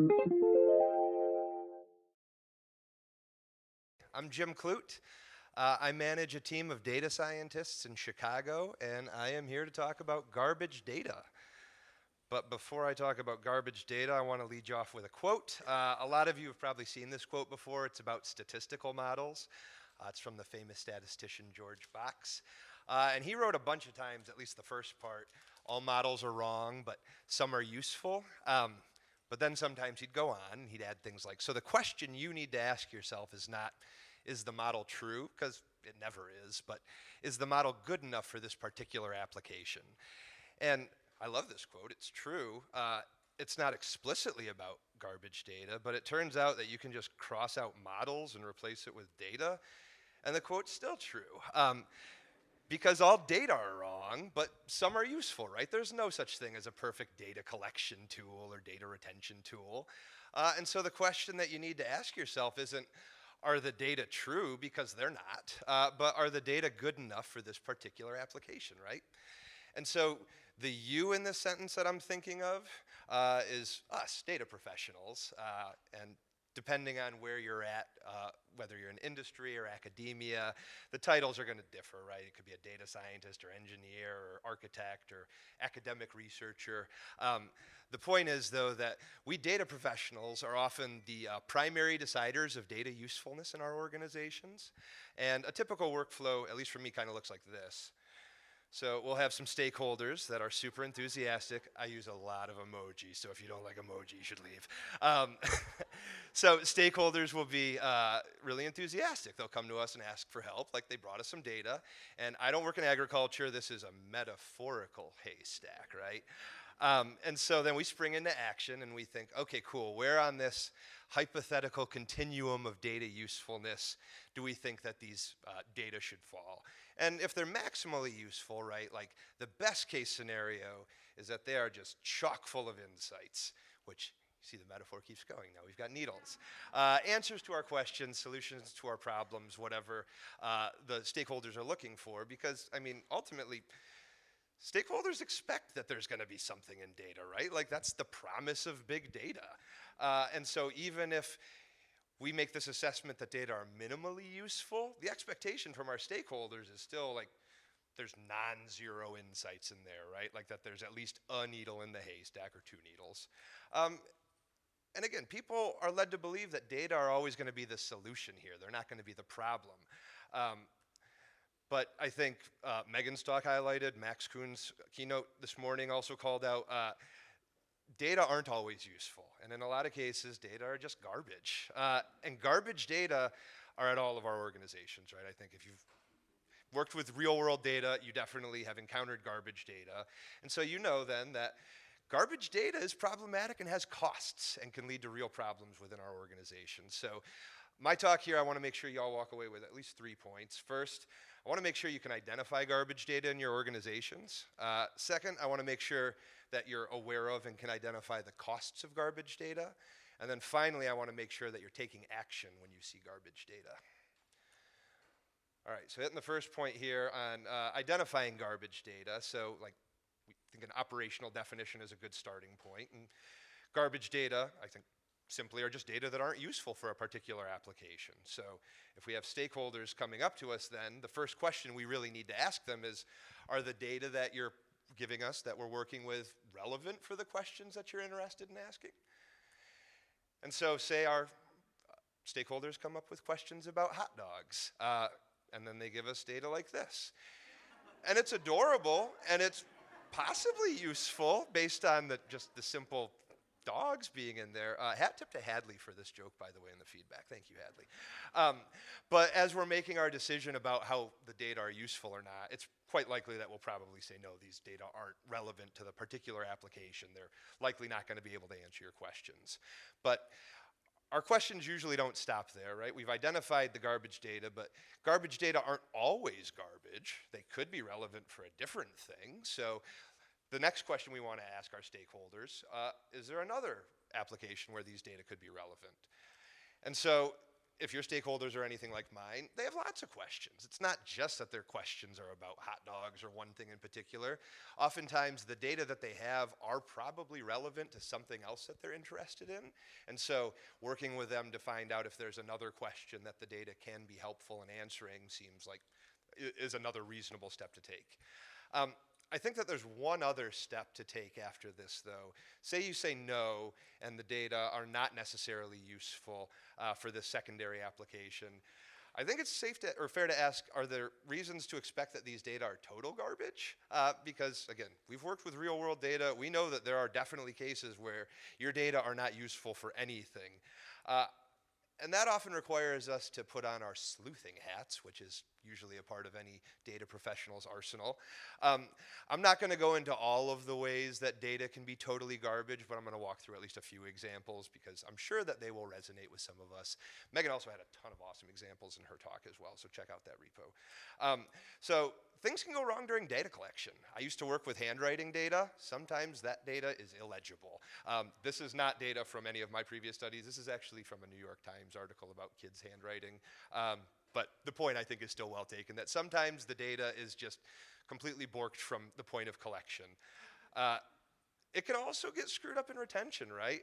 I'm Jim Kloet. I manage a team of data scientists in Chicago, and I am here to talk about garbage data. But before I talk about garbage data, I want to lead you off with a quote. A lot of you have probably seen this quote before. It's about statistical models. It's from the famous statistician George Box. And he wrote a bunch of times, at least the first part, all models are wrong, but some are useful. But then sometimes he'd go on and he'd add things like, so the question you need to ask yourself is not, is the model true? Because it never is, but is the model good enough for this particular application? And I love this quote, it's true. It's not explicitly about garbage data, but it turns out that you can just cross out models and replace it with data, and the quote's still true. Because all data are wrong, but some are useful, right? There's no such thing as a perfect data collection tool or data retention tool. And so the question that you need to ask yourself isn't, are the data true? Because they're not. But are the data good enough for this particular application, right? And so the you in this sentence that I'm thinking of is us, data professionals. And depending on where you're at, whether you're in industry or academia, the titles are going to differ, right? It could be a data scientist or engineer or architect or academic researcher. The point is, though, that we data professionals are often the primary deciders of data usefulness in our organizations. And a typical workflow, at least for me, kind of looks like this. So we'll have some stakeholders that are super enthusiastic. I use a lot of emojis, so if you don't like emoji, you should leave. So stakeholders will be really enthusiastic. They'll come to us and ask for help, like they brought us some data. And I don't work in agriculture. This is a metaphorical haystack, right? And so then we spring into action and we think, okay, cool, where on this hypothetical continuum of data usefulness do we think that these data should fall? And if they're maximally useful, right, like the best case scenario is that they are just chock full of insights, which you see the metaphor keeps going. Now we've got needles. Answers to our questions, solutions to our problems, whatever the stakeholders are looking for, because, I mean, ultimately, stakeholders expect that there's going to be something in data, right? Like that's the promise of big data. And so even if we make this assessment that data are minimally useful, the expectation from our stakeholders is still like there's non-zero insights in there, right? Like that there's at least a needle in the haystack or two needles. And again, people are led to believe that data are always going to be the solution here. They're not going to be the problem. But I think Megan's talk highlighted, Max Kuhn's keynote this morning also called out, data aren't always useful. And in a lot of cases, data are just garbage. And garbage data are at all of our organizations, right? I think if you've worked with real world data, you definitely have encountered garbage data. And so you know then that garbage data is problematic and has costs and can lead to real problems within our organization. So my talk here, I want to make sure you all walk away with at least 3 points. First, I want to make sure you can identify garbage data in your organizations. Second, I want to make sure that you're aware of and can identify the costs of garbage data. And then finally, I want to make sure that you're taking action when you see garbage data. All right, so hitting the first point here on identifying garbage data. So like, we think an operational definition is a good starting point. And garbage data, I think, simply are just data that aren't useful for a particular application. So if we have stakeholders coming up to us then, the first question we really need to ask them is, are the data that you're giving us, that we're working with, relevant for the questions that you're interested in asking? And so say our stakeholders come up with questions about hot dogs, and then they give us data like this. And it's adorable, and it's possibly useful based on just the simple dogs being in there. Hat tip to Hadley for this joke, by the way, in the feedback. Thank you, Hadley. But as we're making our decision about how the data are useful or not, it's quite likely that we'll probably say, no, these data aren't relevant to the particular application. They're likely not going to be able to answer your questions. But our questions usually don't stop there, right? We've identified the garbage data, but garbage data aren't always garbage. They could be relevant for a different thing. So the next question we want to ask our stakeholders, is there another application where these data could be relevant? And so if your stakeholders are anything like mine, they have lots of questions. It's not just that their questions are about hot dogs or one thing in particular. Oftentimes, the data that they have are probably relevant to something else that they're interested in. And so working with them to find out if there's another question that the data can be helpful in answering seems like is another reasonable step to take. I think that there's one other step to take after this, though. Say you say no, and the data are not necessarily useful for this secondary application. I think it's safe to, or fair to ask, are there reasons to expect that these data are total garbage? Because, again, we've worked with real-world data. We know that there are definitely cases where your data are not useful for anything. And that often requires us to put on our sleuthing hats, which is usually a part of any data professional's arsenal. I'm not going to go into all of the ways that data can be totally garbage, but I'm going to walk through at least a few examples because I'm sure that they will resonate with some of us. Megan also had a ton of awesome examples in her talk as well, so check out that repo. So things can go wrong during data collection. I used to work with handwriting data. Sometimes that data is illegible. This is not data from any of my previous studies. This is actually from a New York Times article about kids' handwriting. But the point, I think, is still well taken, that sometimes the data is just completely borked from the point of collection. It can also get screwed up in retention, right?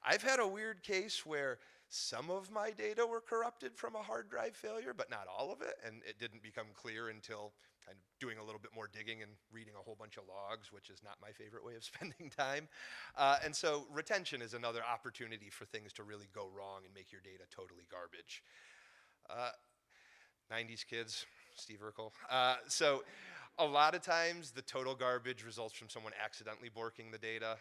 I've had a weird case where some of my data were corrupted from a hard drive failure, but not all of it, and it didn't become clear until kind of doing a little bit more digging and reading a whole bunch of logs, which is not my favorite way of spending time. And so retention is another opportunity for things to really go wrong and make your data totally garbage. 90s kids, Steve Urkel. So a lot of times the total garbage results from someone accidentally borking the data.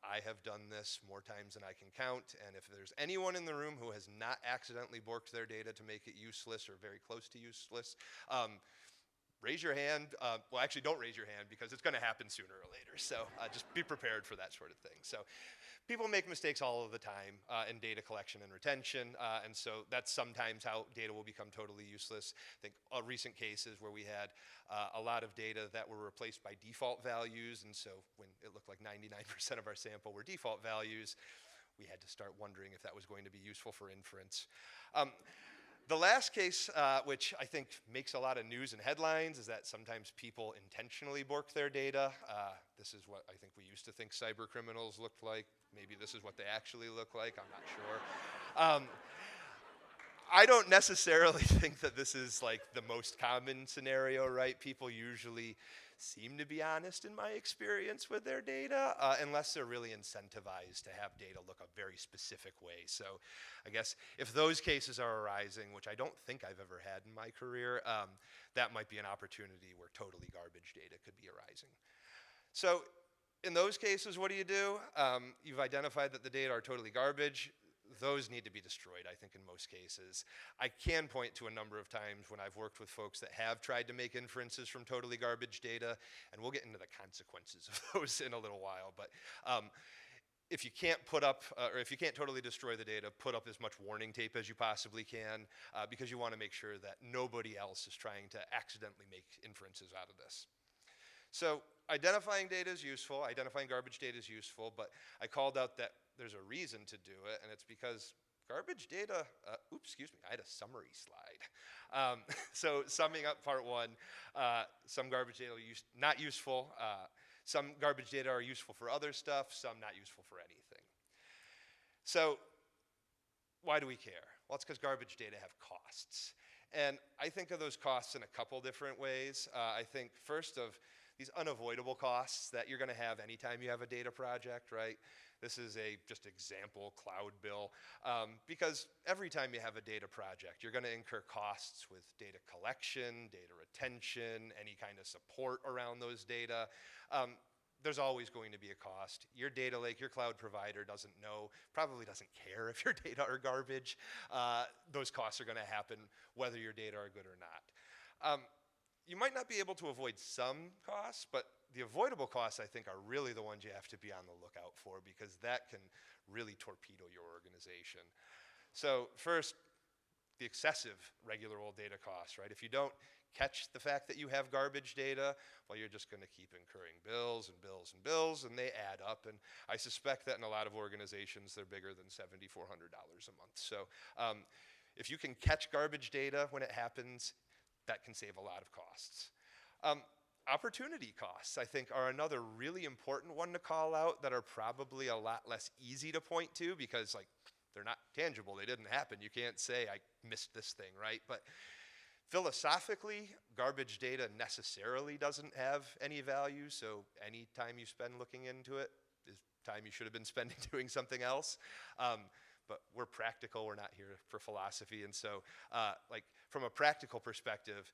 I have done this more times than I can count, and if there's anyone in the room who has not accidentally borked their data to make it useless or very close to useless, raise your hand. Well, actually, don't raise your hand because it's going to happen sooner or later. So just be prepared for that sort of thing. So people make mistakes all of the time in data collection and retention, and so that's sometimes how data will become totally useless. I think recent cases where we had a lot of data that were replaced by default values, and so when it looked like 99% of our sample were default values, we had to start wondering if that was going to be useful for inference. The last case, which I think makes a lot of news and headlines, is that sometimes people intentionally bork their data. This is what I think we used to think cyber criminals looked like. Maybe this is what they actually look like. I'm not sure. I don't necessarily think that this is like the most common scenario, right? People usually seem to be honest in my experience with their data, unless they're really incentivized to have data look a very specific way. So I guess if those cases are arising, which I don't think I've ever had in my career, that might be an opportunity where totally garbage data could be arising. So in those cases, what do? You've identified that the data are totally garbage. Those need to be destroyed, I think, in most cases. I can point to a number of times when I've worked with folks that have tried to make inferences from totally garbage data, and we'll get into the consequences of those in a little while. But if you can't put up, or if you can't totally destroy the data, put up as much warning tape as you possibly can, because you want to make sure that nobody else is trying to accidentally make inferences out of this. So identifying data is useful, identifying garbage data is useful, but I called out that there's a reason to do it, and it's because garbage data, excuse me, I had a summary slide. So summing up part one, some garbage data are not useful, some garbage data are useful for other stuff, some not useful for anything. So why do we care? Well, it's because garbage data have costs. And I think of those costs in a couple different ways. I think first of these unavoidable costs that you're going to have anytime you have a data project, right? This is a just example cloud bill, because every time you have a data project, you're going to incur costs with data collection, data retention, any kind of support around those data. There's always going to be a cost. Your data lake, your cloud provider doesn't know, probably doesn't care if your data are garbage. Those costs are going to happen whether your data are good or not. You might not be able to avoid some costs, but the avoidable costs, I think, are really the ones you have to be on the lookout for, because that can really torpedo your organization. So first, the excessive regular old data costs, right? If you don't catch the fact that you have garbage data, well, you're just going to keep incurring bills and bills and bills, and they add up. And I suspect that in a lot of organizations, they're bigger than $7,400 a month. So If you can catch garbage data when it happens, that can save a lot of costs. Opportunity costs, I think, are another really important one to call out that are probably a lot less easy to point to because, like, they're not tangible. They didn't happen. You can't say, I missed this thing, right? But philosophically, garbage data necessarily doesn't have any value, so any time you spend looking into it is time you should have been spending doing something else. But we're practical. We're not here for philosophy. And so, like, from a practical perspective,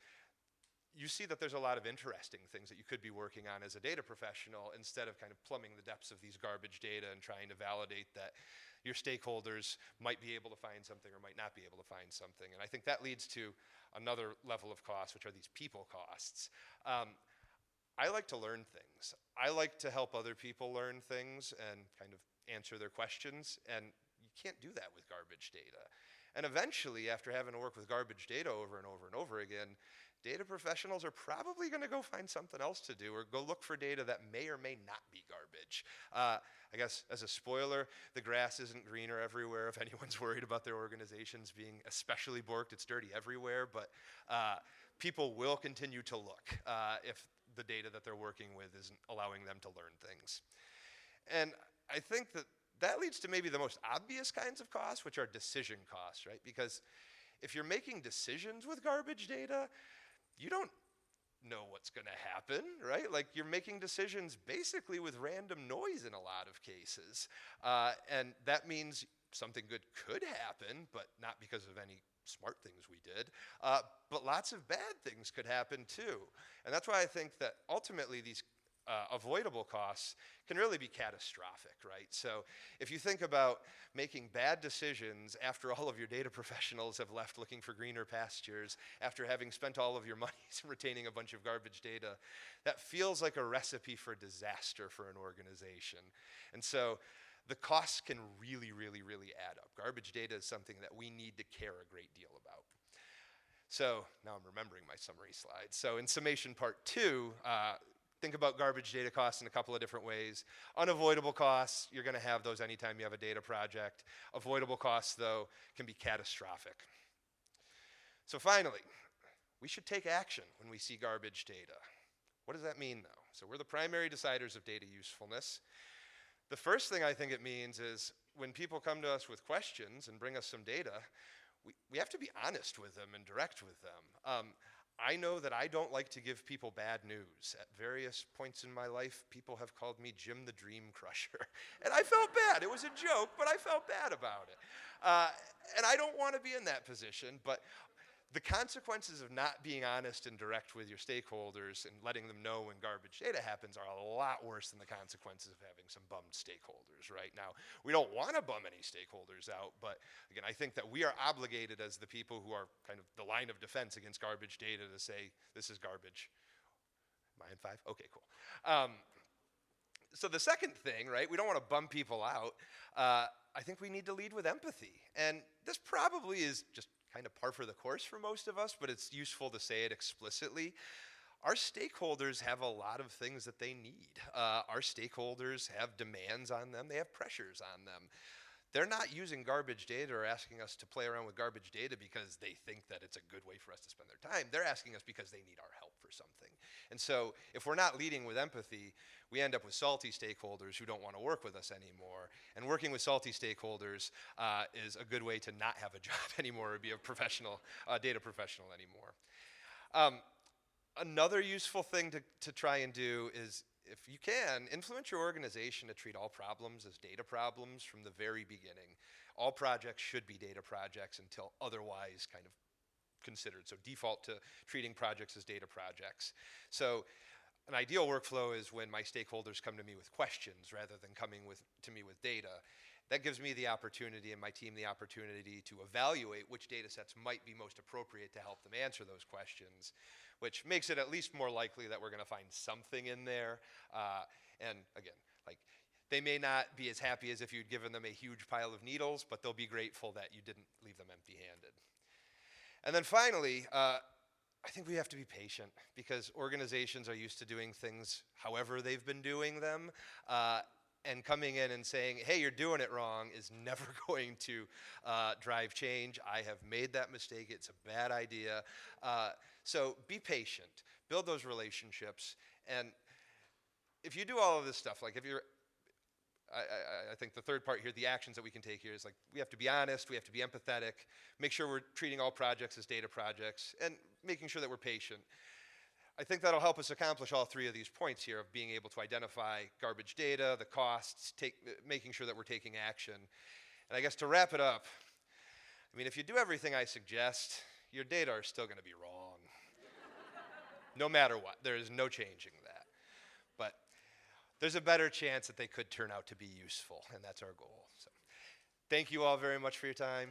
you see that there's a lot of interesting things that you could be working on as a data professional instead of kind of plumbing the depths of these garbage data and trying to validate that your stakeholders might be able to find something or might not be able to find something. And I think that leads to another level of cost, which are these people costs. I like to learn things. I like to help other people learn things and kind of answer their questions, and you can't do that with garbage data. And eventually, after having to work with garbage data over and over and over again, data professionals are probably going to go find something else to do or go look for data that may or may not be garbage. I guess as a spoiler, the grass isn't greener everywhere. If anyone's worried about their organizations being especially borked, it's dirty everywhere. But people will continue to look if the data that they're working with isn't allowing them to learn things. And I think that leads to maybe the most obvious kinds of costs, which are decision costs, right? Because if you're making decisions with garbage data, you don't know what's going to happen, right? Like, you're making decisions basically with random noise in a lot of cases. And that means something good could happen, but not because of any smart things we did. But lots of bad things could happen too. And that's why I think that ultimately these avoidable costs can really be catastrophic, right? So if you think about making bad decisions after all of your data professionals have left looking for greener pastures, after having spent all of your money retaining a bunch of garbage data, that feels like a recipe for disaster for an organization. And so the costs can really, really, really add up. Garbage data is something that we need to care a great deal about. So now I'm remembering my summary slides. So in summation part 2, think about garbage data costs in a couple of different ways. Unavoidable costs, you're going to have those anytime you have a data project. Avoidable costs, though, can be catastrophic. So finally, we should take action when we see garbage data. What does that mean, though? So we're the primary deciders of data usefulness. The first thing I think it means is when people come to us with questions and bring us some data, we have to be honest with them and direct with them. I know that I don't like to give people bad news. At various points in my life, people have called me Jim the Dream Crusher. And I felt bad. It was a joke, but I felt bad about it. And I don't want to be in that position, but the consequences of not being honest and direct with your stakeholders and letting them know when garbage data happens are a lot worse than the consequences of having some bummed stakeholders right now. We don't want to bum any stakeholders out, but again, I think that we are obligated as the people who are kind of the line of defense against garbage data to say, this is garbage. Am I in 5? Okay, cool. So the second thing, right, we don't want to bum people out. I think we need to lead with empathy. And this probably is just kind of par for the course for most of us, but it's useful to say it explicitly. Our stakeholders have a lot of things that they need. Our stakeholders have demands on them. They have pressures on them. They're not using garbage data or asking us to play around with garbage data because they think that it's a good way for us to spend their time. They're asking us because they need our help for something. And so if we're not leading with empathy, we end up with salty stakeholders who don't want to work with us anymore. And working with salty stakeholders is a good way to not have a job anymore or be a professional, data professional anymore. Another useful thing to try and do is, if you can, influence your organization to treat all problems as data problems from the very beginning. All projects should be data projects until otherwise kind of considered. So default to treating projects as data projects. So an ideal workflow is when my stakeholders come to me with questions rather than coming to me with data. That gives me the opportunity and my team the opportunity to evaluate which data sets might be most appropriate to help them answer those questions, which makes it at least more likely that we're going to find something in there. And again, like, they may not be as happy as if you'd given them a huge pile of needles, but they'll be grateful that you didn't leave them empty-handed. And then finally, I think we have to be patient because organizations are used to doing things however they've been doing them. And coming in and saying, hey, you're doing it wrong is never going to drive change. I have made that mistake. It's a bad idea. So be patient. Build those relationships. And if you do all of this stuff, like if you're, I think the third part here, the actions that we can take here is like we have to be honest, we have to be empathetic, make sure we're treating all projects as data projects, and making sure that we're patient. I think that'll help us accomplish all three of these points here of being able to identify garbage data, the costs, making sure that we're taking action. And I guess to wrap it up, I mean, if you do everything I suggest, your data are still going to be wrong. No matter what. There is no changing that. But there's a better chance that they could turn out to be useful, and that's our goal. So thank you all very much for your time.